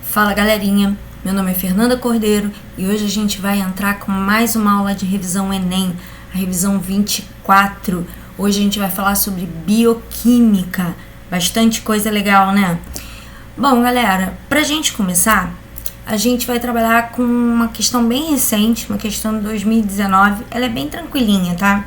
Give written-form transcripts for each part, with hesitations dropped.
Fala galerinha, meu nome é Fernanda Cordeiro e hoje a gente vai entrar com mais uma aula de revisão Enem, a revisão 24. Hoje a gente vai falar sobre bioquímica, bastante coisa legal, né? Bom galera, pra gente começar, a gente vai trabalhar com uma questão bem recente, uma questão de 2019, ela é bem tranquilinha, tá?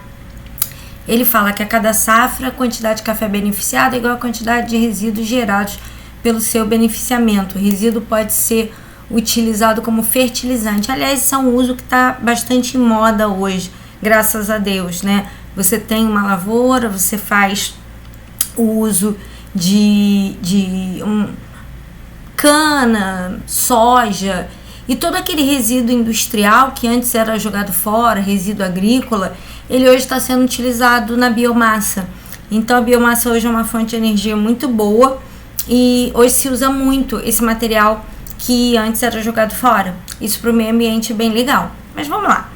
Ele fala que a cada safra, a quantidade de café beneficiado é igual à quantidade de resíduos gerados pelo seu beneficiamento. O resíduo pode ser utilizado como fertilizante. Aliás, isso é um uso que está bastante em moda hoje, graças a Deus, né? Você tem uma lavoura, você faz o uso de cana, soja e todo aquele resíduo industrial que antes era jogado fora, resíduo agrícola, ele hoje está sendo utilizado na biomassa. Então a biomassa hoje é uma fonte de energia muito boa e hoje se usa muito esse material que antes era jogado fora. Isso para o meio ambiente é bem legal. Mas vamos lá.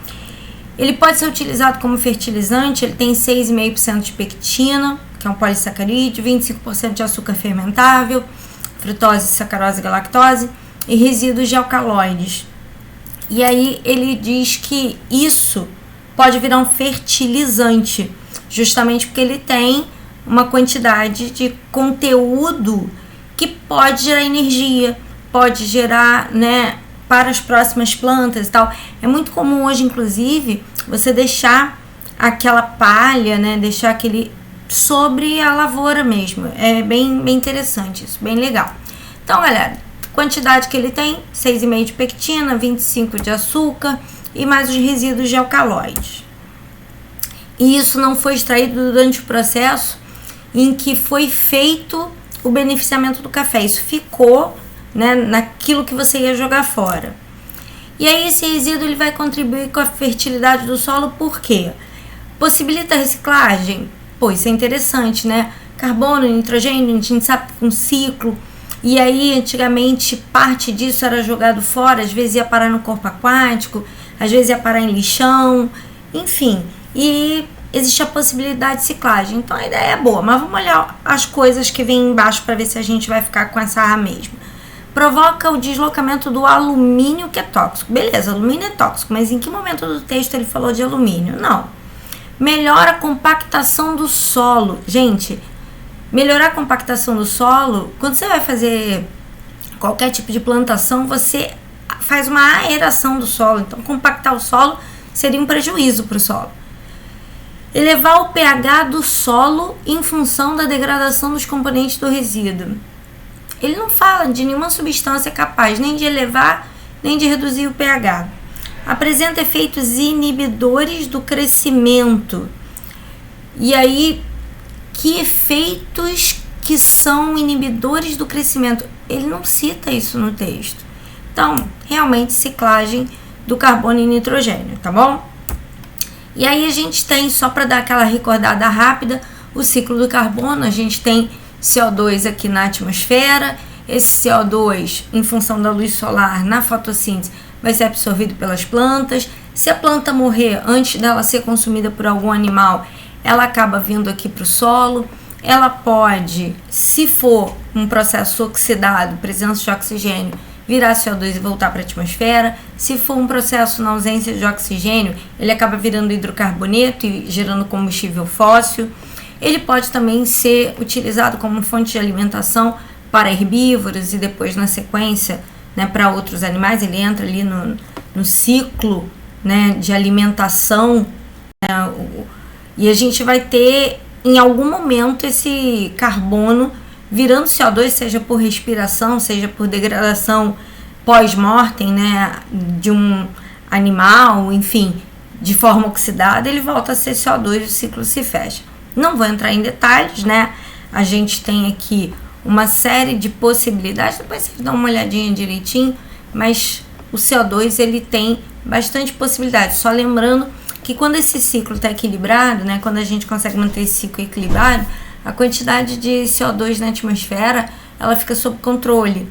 Ele pode ser utilizado como fertilizante, ele tem 6,5% de pectina, que é um polissacarídeo, 25% de açúcar fermentável, frutose, sacarose e galactose, e resíduos de alcaloides. E aí ele diz que isso pode virar um fertilizante, justamente porque ele tem uma quantidade de conteúdo que pode gerar energia, pode gerar, né, para as próximas plantas e tal. É muito comum hoje, inclusive, você deixar aquela palha, né, deixar aquele sobre a lavoura mesmo. É bem interessante isso, bem legal. Então, galera, quantidade que ele tem, 6,5 de pectina, 25 de açúcar e mais os resíduos de alcaloides. E isso não foi extraído durante o processo em que foi feito o beneficiamento do café. Isso ficou, né, naquilo que você ia jogar fora. E aí esse resíduo ele vai contribuir com a fertilidade do solo, por quê? Possibilita a reciclagem? Pô, isso é interessante, né? Carbono, nitrogênio, a gente sabe que um ciclo. E aí, antigamente, parte disso era jogado fora, às vezes ia parar no corpo aquático, às vezes ia parar em lixão, enfim. E existe a possibilidade de ciclagem. Então a ideia é boa, mas vamos olhar as coisas que vem embaixo para ver se a gente vai ficar com essa A mesmo. Provoca o deslocamento do alumínio, que é tóxico. Beleza, alumínio é tóxico, mas em que momento do texto ele falou de alumínio? Não. Melhora a compactação do solo. Gente, melhorar a compactação do solo, quando você vai fazer qualquer tipo de plantação, você faz uma aeração do solo. Então, compactar o solo seria um prejuízo para o solo. Elevar o pH do solo em função da degradação dos componentes do resíduo. Ele não fala de nenhuma substância capaz nem de elevar, nem de reduzir o pH. Apresenta efeitos inibidores do crescimento. E aí, que efeitos que são inibidores do crescimento? Ele não cita isso no texto. Então, realmente, ciclagem do carbono e nitrogênio, tá bom? E aí a gente tem, só para dar aquela recordada rápida, o ciclo do carbono. A gente tem CO2 aqui na atmosfera. Esse CO2, em função da luz solar na fotossíntese, vai ser absorvido pelas plantas. Se a planta morrer antes dela ser consumida por algum animal, ela acaba vindo aqui para o solo. Ela pode, se for um processo oxidado, presença de oxigênio, virar CO2 e voltar para a atmosfera. Se for um processo na ausência de oxigênio, ele acaba virando hidrocarboneto e gerando combustível fóssil. Ele pode também ser utilizado como fonte de alimentação para herbívoros e depois, na sequência, né, para outros animais. Ele entra ali no ciclo, né, de alimentação, né, e a gente vai ter em algum momento esse carbono virando CO2, seja por respiração, seja por degradação pós-mortem, né, de um animal, enfim, de forma oxidada, ele volta a ser CO2 e o ciclo se fecha. Não vou entrar em detalhes, né? A gente tem aqui uma série de possibilidades, depois vocês dão uma olhadinha direitinho, mas o CO2 ele tem bastante possibilidades. Só lembrando que quando esse ciclo está equilibrado, né, quando a gente consegue manter esse ciclo equilibrado, a quantidade de CO2 na atmosfera ela fica sob controle.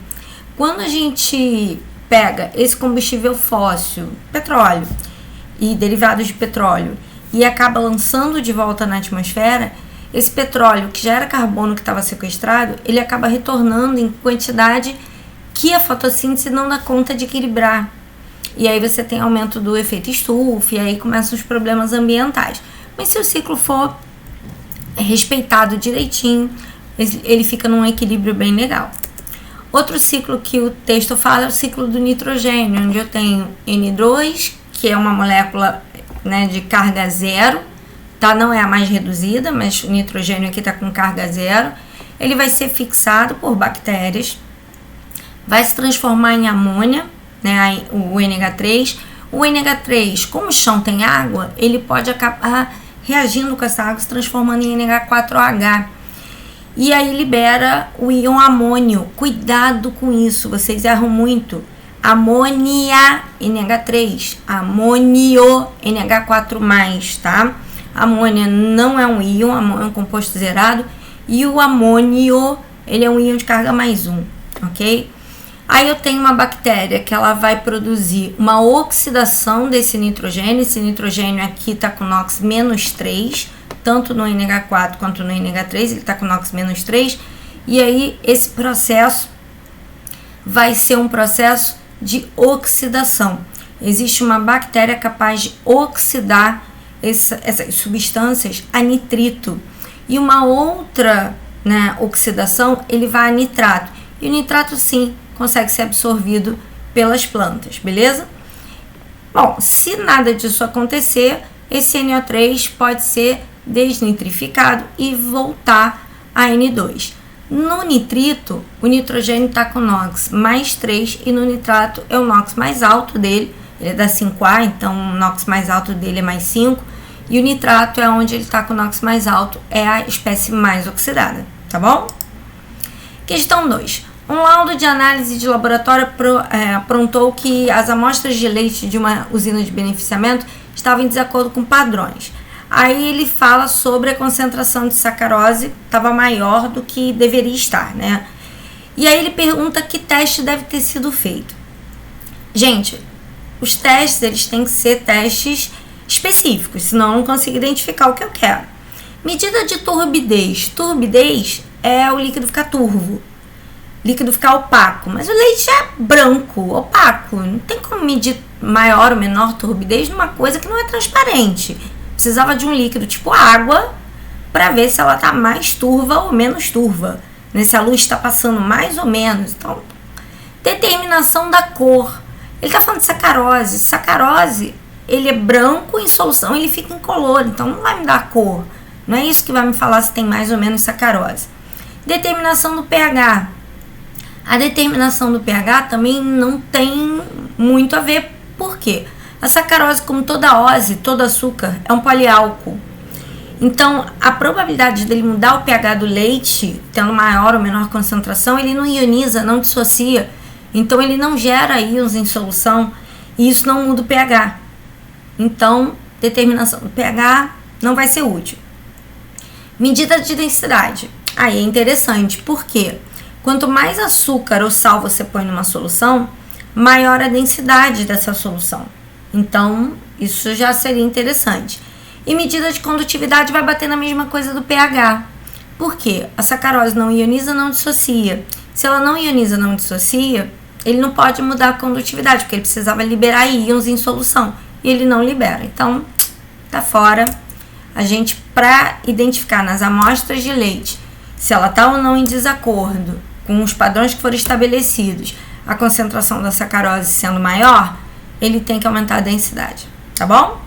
Quando a gente pega esse combustível fóssil, petróleo e derivados de petróleo, e acaba lançando de volta na atmosfera, esse petróleo, que já era carbono que estava sequestrado, ele acaba retornando em quantidade que a fotossíntese não dá conta de equilibrar. E aí você tem aumento do efeito estufa, e aí começam os problemas ambientais. Mas se o ciclo for respeitado direitinho, ele fica num equilíbrio bem legal. Outro ciclo que o texto fala é o ciclo do nitrogênio, onde eu tenho N2, que é uma molécula, né, de carga zero, tá? Não é a mais reduzida, mas o nitrogênio aqui está com carga zero. Ele vai ser fixado por bactérias, vai se transformar em amônia, né, o NH3. O NH3, como o chão tem água, ele pode acabar reagindo com essa água, se transformando em NH4OH. E aí libera o íon amônio. Cuidado com isso, vocês erram muito. Amônia, NH3. Amônio, NH4+, tá? Amônia não é um íon, amônia é um composto zerado. E o amônio, ele é um íon de carga +1, ok? Aí eu tenho uma bactéria que ela vai produzir uma oxidação desse nitrogênio. Esse nitrogênio aqui está com NOx -3, tanto no NH4 quanto no NH3, ele está com NOx -3. E aí esse processo vai ser um processo de oxidação. Existe uma bactéria capaz de oxidar essas substâncias a nitrito. E uma outra, né, oxidação, ele vai a nitrato. E o nitrato, sim, consegue ser absorvido pelas plantas, beleza? Bom, se nada disso acontecer, esse NO3 pode ser desnitrificado e voltar a N2. No nitrito, o nitrogênio está com NOx +3 e no nitrato é o NOx mais alto dele, ele é da 5A, então o NOx mais alto dele é +5, e o nitrato é onde ele está com o NOx mais alto, é a espécie mais oxidada, tá bom? Questão 2. Um laudo de análise de laboratório aprontou que as amostras de leite de uma usina de beneficiamento estavam em desacordo com padrões. Aí ele fala sobre a concentração de sacarose, estava maior do que deveria estar, né? E aí ele pergunta que teste deve ter sido feito. Gente, os testes, eles têm que ser testes específicos, senão eu não consigo identificar o que eu quero. Medida de turbidez. Turbidez é o líquido ficar turvo, líquido ficar opaco, mas o leite é branco, opaco. Não tem como medir maior ou menor turbidez numa coisa que não é transparente. Precisava de um líquido tipo água para ver se ela está mais turva ou menos turva, né? Se a luz está passando mais ou menos. Então, determinação da cor. Ele está falando de sacarose. Sacarose, ele é branco em solução, ele fica incolor, então não vai me dar cor. Não é isso que vai me falar se tem mais ou menos sacarose. Determinação do pH. A determinação do pH também não tem muito a ver. Por quê? A sacarose, como toda ose, todo açúcar, é um poliálcool. Então, a probabilidade dele mudar o pH do leite, tendo maior ou menor concentração, ele não ioniza, não dissocia. Então, ele não gera íons em solução e isso não muda o pH. Então, determinação do pH não vai ser útil. Medida de densidade. Aí é interessante, porque quanto mais açúcar ou sal você põe numa solução, maior a densidade dessa solução. Então, isso já seria interessante. E medida de condutividade vai bater na mesma coisa do pH. Por quê? A sacarose não ioniza, não dissocia. Se ela não ioniza, não dissocia, ele não pode mudar a condutividade, porque ele precisava liberar íons em solução. E ele não libera. Então, tá fora. A gente, para identificar nas amostras de leite se ela está ou não em desacordo com os padrões que foram estabelecidos, a concentração da sacarose sendo maior, ele tem que aumentar a densidade, tá bom?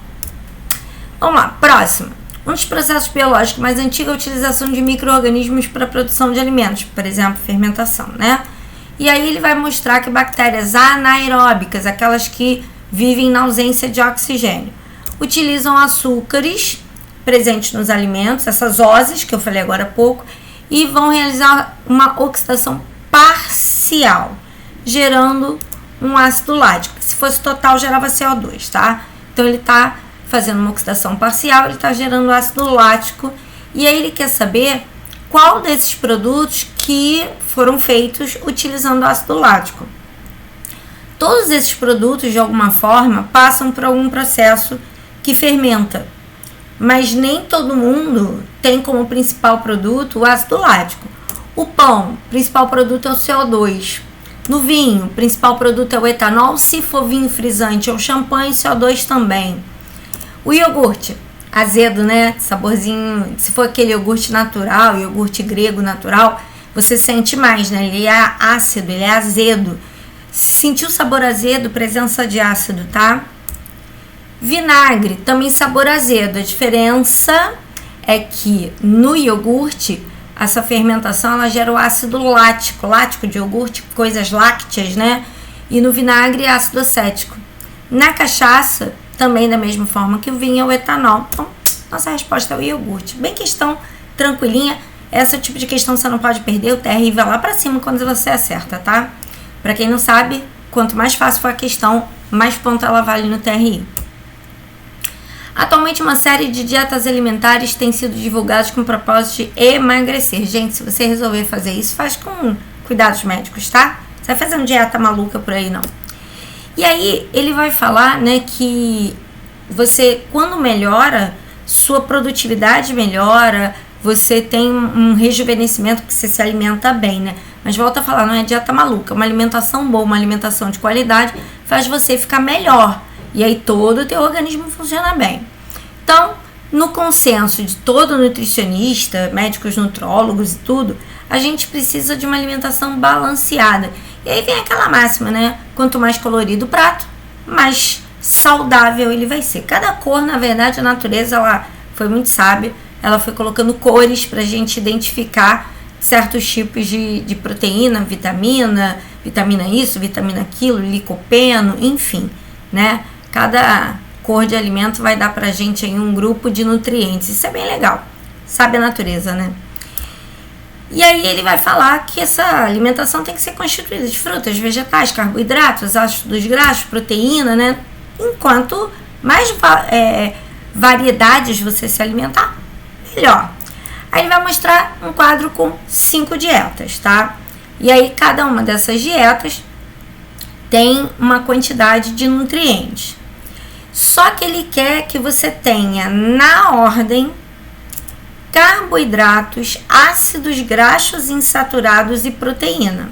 Vamos lá, próximo. Um dos processos biológicos mais antigos é a utilização de micro-organismos para a produção de alimentos, por exemplo, fermentação, né? E aí ele vai mostrar que bactérias anaeróbicas, aquelas que vivem na ausência de oxigênio, utilizam açúcares presentes nos alimentos, essas oses que eu falei agora há pouco, e vão realizar uma oxidação parcial, gerando um ácido lático. Se fosse total, gerava CO2, tá? Então, ele está fazendo uma oxidação parcial, ele está gerando ácido lático, e aí ele quer saber qual desses produtos que foram feitos utilizando ácido lático. Todos esses produtos, de alguma forma, passam por algum processo que fermenta, mas nem todo mundo tem como principal produto o ácido lático. O pão, principal produto é o CO2. No vinho, o principal produto é o etanol, se for vinho frisante ou champanhe, CO2 também. O iogurte, azedo, né? Saborzinho, se for aquele iogurte natural, iogurte grego natural, você sente mais, né? Ele é ácido, ele é azedo. Sentiu sabor azedo, presença de ácido, tá? Vinagre, também sabor azedo. A diferença é que no iogurte, essa fermentação ela gera o ácido lático de iogurte, coisas lácteas, né? E no vinagre, ácido acético. Na cachaça, também da mesma forma que o vinho, é o etanol. Então, nossa resposta é o iogurte. Bem questão tranquilinha. Esse tipo de questão você não pode perder. O TRI vai lá pra cima quando você acerta, tá? Pra quem não sabe, quanto mais fácil for a questão, mais ponto ela vale no TRI. Atualmente, uma série de dietas alimentares tem sido divulgadas com o propósito de emagrecer. Gente, se você resolver fazer isso, faz com cuidados médicos, tá? Você vai fazer uma dieta maluca por aí, não. E aí, ele vai falar, né, que você, quando melhora, sua produtividade melhora, você tem um rejuvenescimento, porque você se alimenta bem, né? Mas volta a falar, não é dieta maluca. Uma alimentação boa, uma alimentação de qualidade, faz você ficar melhor. E aí todo o teu organismo funciona bem. Então, no consenso de todo nutricionista, médicos nutrólogos e tudo, a gente precisa de uma alimentação balanceada. E aí vem aquela máxima, né? Quanto mais colorido o prato, mais saudável ele vai ser. Cada cor, na verdade, a natureza ela foi muito sábia. Ela foi colocando cores para a gente identificar certos tipos de proteína, vitamina isso, vitamina aquilo, licopeno, enfim, né? Cada cor de alimento vai dar pra gente aí um grupo de nutrientes. Isso é bem legal. Sabe a natureza, né? E aí ele vai falar que essa alimentação tem que ser constituída de frutas, vegetais, carboidratos, ácidos graxos, proteína, né? Enquanto mais variedades você se alimentar, melhor. Aí ele vai mostrar um quadro com 5 dietas, tá? E aí cada uma dessas dietas tem uma quantidade de nutrientes. Só que ele quer que você tenha na ordem carboidratos, ácidos graxos insaturados e proteína.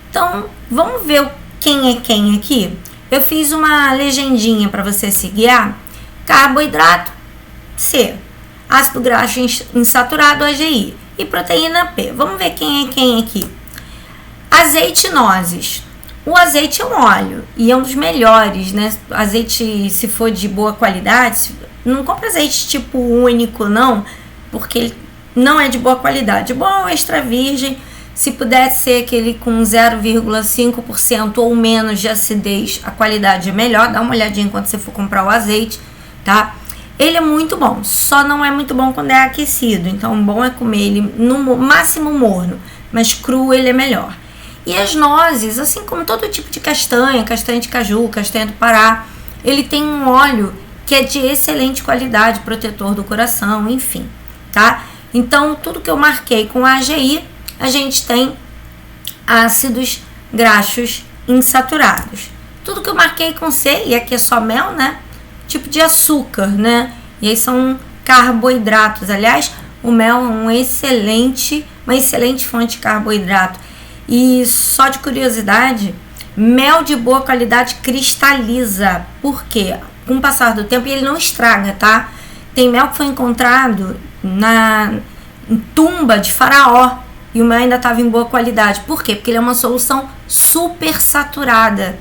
Então, vamos ver quem é quem aqui? Eu fiz uma legendinha para você se guiar. Carboidrato, C. Ácido graxo insaturado, AGI. E proteína, P. Vamos ver quem é quem aqui. Azeite e nozes. O azeite é um óleo e é um dos melhores, né? Azeite, se for de boa qualidade, não compra azeite tipo único, não, porque ele não é de boa qualidade. Bom, extra virgem, se puder ser aquele com 0,5% ou menos de acidez, a qualidade é melhor. Dá uma olhadinha enquanto você for comprar o azeite, tá? Ele é muito bom, só não é muito bom quando é aquecido. Então, bom é comer ele no máximo morno, mas cru ele é melhor. E as nozes, assim como todo tipo de castanha, castanha de caju, castanha do Pará, ele tem um óleo que é de excelente qualidade, protetor do coração, enfim, tá? Então, tudo que eu marquei com a AGI, a gente tem ácidos graxos insaturados. Tudo que eu marquei com C, e aqui é só mel, né? Tipo de açúcar, né? E aí são carboidratos. Aliás, o mel é uma excelente fonte de carboidrato. E só de curiosidade, mel de boa qualidade cristaliza. Por quê? Com o passar do tempo, e ele não estraga, tá? Tem mel que foi encontrado em tumba de faraó e o mel ainda estava em boa qualidade. Por quê? Porque ele é uma solução super saturada.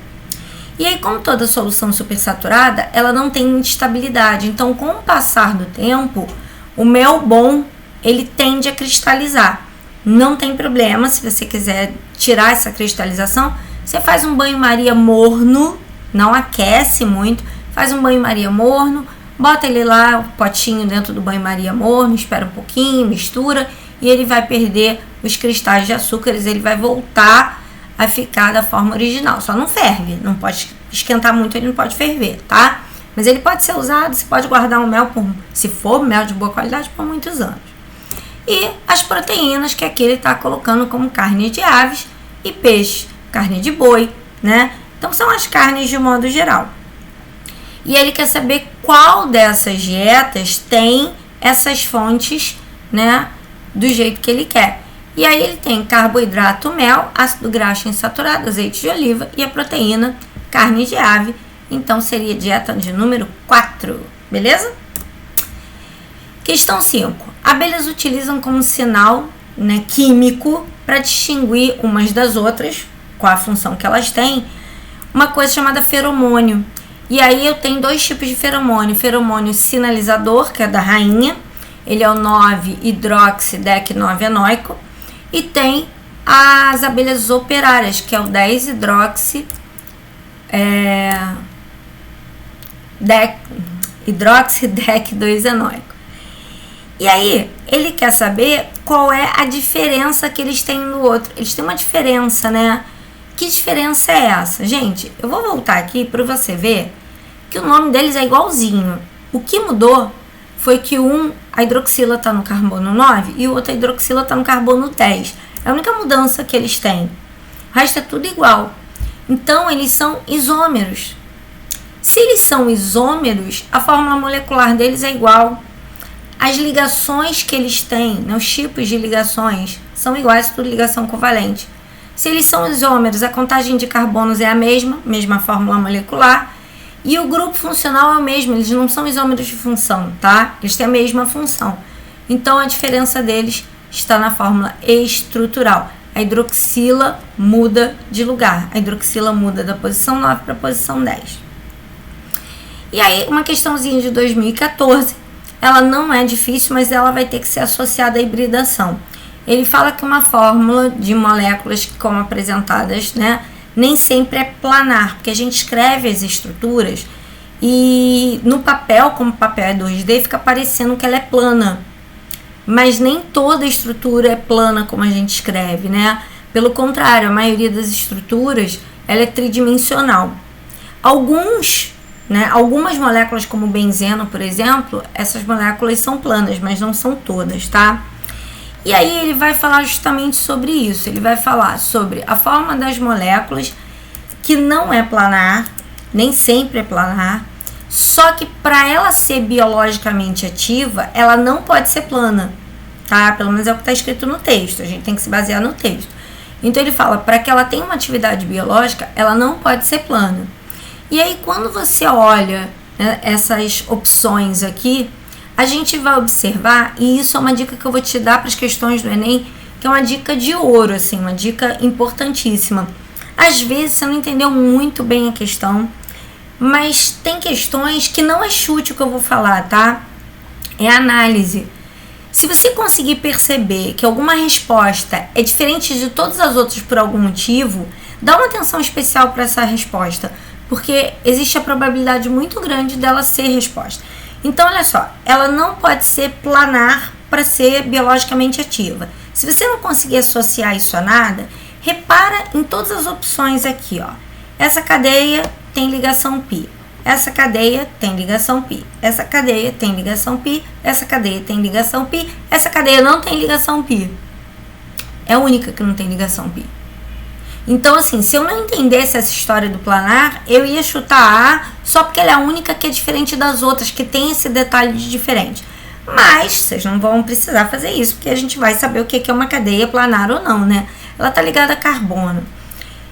E aí, como toda solução super saturada, ela não tem instabilidade. Então, com o passar do tempo, o mel bom, ele tende a cristalizar. Não tem problema, se você quiser tirar essa cristalização, você faz um banho-maria morno, não aquece muito, faz um banho-maria morno, bota ele lá, o potinho dentro do banho-maria morno, espera um pouquinho, mistura, e ele vai perder os cristais de açúcares, ele vai voltar a ficar da forma original. Só não ferve, não pode esquentar muito, ele não pode ferver, tá? Mas ele pode ser usado, você pode guardar o mel, se for mel de boa qualidade, por muitos anos. E as proteínas, que aqui ele está colocando como carne de aves e peixe, carne de boi, né? Então são as carnes de modo geral. E ele quer saber qual dessas dietas tem essas fontes, né? Do jeito que ele quer. E aí ele tem carboidrato, mel, ácido graxo insaturado, azeite de oliva e a proteína, carne de ave. Então seria dieta de número 4, beleza? Questão 5. Abelhas utilizam como sinal, né, químico para distinguir umas das outras, qual a função que elas têm, uma coisa chamada feromônio. E aí eu tenho 2 tipos de feromônio. Feromônio sinalizador, que é da rainha, ele é o 9-hidroxidec-9-enoico. E tem as abelhas operárias, que é o 10-hidroxidec-2-enoico. E aí, ele quer saber qual é a diferença que eles têm um do outro. Eles têm uma diferença, né? Que diferença é essa? Gente, eu vou voltar aqui para você ver que o nome deles é igualzinho. O que mudou foi que a hidroxila está no carbono 9 e o outro, a hidroxila, está no carbono 10. É a única mudança que eles têm. O resto é tudo igual. Então, eles são isômeros. Se eles são isômeros, a fórmula molecular deles é igual. As ligações que eles têm, né, os tipos de ligações, são iguais, tudo ligação covalente. Se eles são isômeros, a contagem de carbonos é a mesma fórmula molecular. E o grupo funcional é o mesmo, eles não são isômeros de função, tá? Eles têm a mesma função. Então, a diferença deles está na fórmula estrutural. A hidroxila muda de lugar. A hidroxila muda da posição 9 para a posição 10. E aí, uma questãozinha de 2014. Ela não é difícil, mas ela vai ter que ser associada à hibridação. Ele fala que uma fórmula de moléculas, como apresentadas, né, nem sempre é planar, porque a gente escreve as estruturas e no papel, como o papel é 2D, fica parecendo que ela é plana. Mas nem toda estrutura é plana como a gente escreve, né? Pelo contrário, a maioria das estruturas ela é tridimensional. Algumas moléculas, como o benzeno, por exemplo, essas moléculas são planas, mas não são todas, tá? E aí ele vai falar justamente sobre isso. Ele vai falar sobre a forma das moléculas, que não é planar, nem sempre é planar, só que para ela ser biologicamente ativa, ela não pode ser plana, tá? Pelo menos é o que está escrito no texto, a gente tem que se basear no texto. Então ele fala, para que ela tenha uma atividade biológica, ela não pode ser plana. E aí, quando você olha, né, essas opções aqui, a gente vai observar, e isso é uma dica que eu vou te dar para as questões do Enem, que é uma dica de ouro, assim, uma dica importantíssima. Às vezes você não entendeu muito bem a questão, mas tem questões que não é chute o que eu vou falar, tá? É análise. Se você conseguir perceber que alguma resposta é diferente de todas as outras por algum motivo, dá uma atenção especial para essa resposta, porque existe a probabilidade muito grande dela ser resposta. Então, olha só, ela não pode ser planar para ser biologicamente ativa. Se você não conseguir associar isso a nada, repara em todas as opções aqui, ó. Essa cadeia tem ligação π. Essa cadeia tem ligação π. Essa cadeia tem ligação π. Essa cadeia tem ligação π. Essa cadeia não tem ligação π. É a única que não tem ligação π. Então, assim, se eu não entendesse essa história do planar, eu ia chutar A só porque ela é a única que é diferente das outras, que tem esse detalhe de diferente. Mas vocês não vão precisar fazer isso, porque a gente vai saber o que é uma cadeia planar ou não, né? Ela tá ligada a carbono.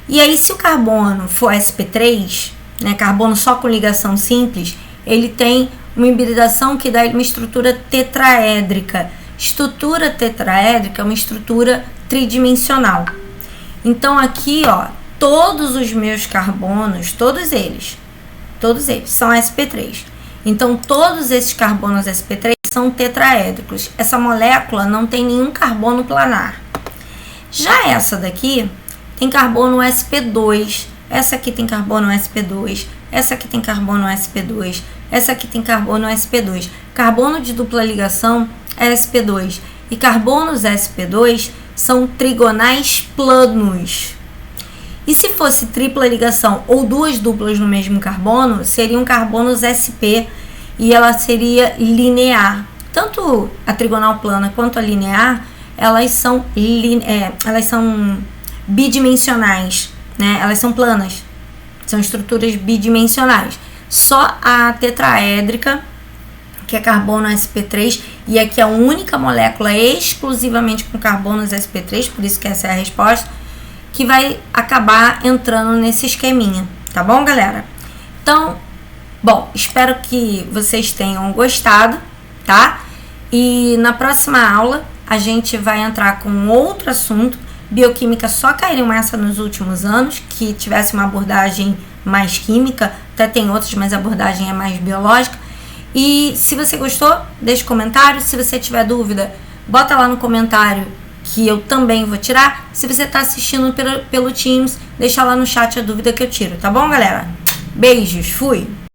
E aí, se o carbono for sp3, né, carbono só com ligação simples, ele tem uma hibridação que dá uma estrutura tetraédrica. Estrutura tetraédrica é uma estrutura tridimensional. Então aqui, ó, todos os meus carbonos, todos eles são sp3. Então todos esses carbonos sp3 são tetraédricos. Essa molécula não tem nenhum carbono planar. Já essa daqui tem carbono sp2. Essa aqui tem carbono sp2. Essa aqui tem carbono sp2. Essa aqui tem carbono sp2. Carbono de dupla ligação é sp2. E carbonos sp2 são trigonais planos. E se fosse tripla ligação ou duas duplas no mesmo carbono, seriam carbonos sp e ela seria linear. Tanto a trigonal plana quanto a linear, elas são bidimensionais, né? Elas são planas, são estruturas bidimensionais. Só a tetraédrica, que é carbono sp3, e aqui é a única molécula exclusivamente com carbonos sp3, por isso que essa é a resposta, que vai acabar entrando nesse esqueminha, tá bom, galera? Então, bom, espero que vocês tenham gostado, tá? E na próxima aula a gente vai entrar com outro assunto. Bioquímica só caiu nessa nos últimos anos, que tivesse uma abordagem mais química, até tem outras, mas a abordagem é mais biológica. E se você gostou, deixa um comentário. Se você tiver dúvida, bota lá no comentário que eu também vou tirar. Se você está assistindo pelo Teams, deixa lá no chat a dúvida que eu tiro, tá bom, galera? Beijos, fui!